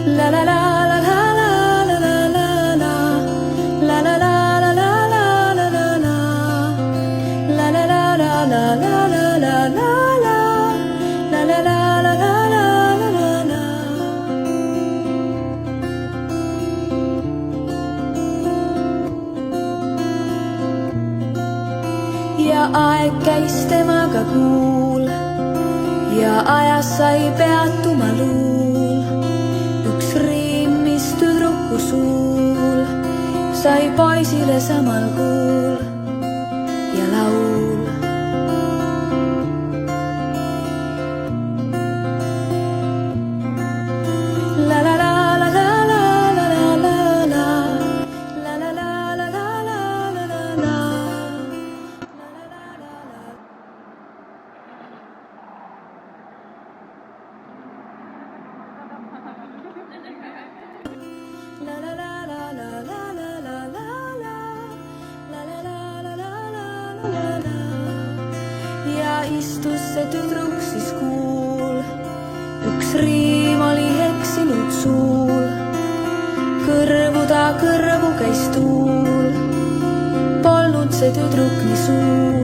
La la la la la la la la la la. La la la la la la la la la. La la la la la la la la la la. La la la la la la la la la. Ja aeg käis temaga kuul ja ajas sai peatuma luul. Üks riim, mis tüdruku suul sai poisile samal kuul ja laul. La la la la la la la la la la. La la la la la la la la la. La la la la la la la la la la. La la la la la la la la. Ja istus see tüdruk siis kuul. Üks riim oli eksinud suul. Kõrvu ta kõrvu käis tuul. Polnud see tüdruk nii suur.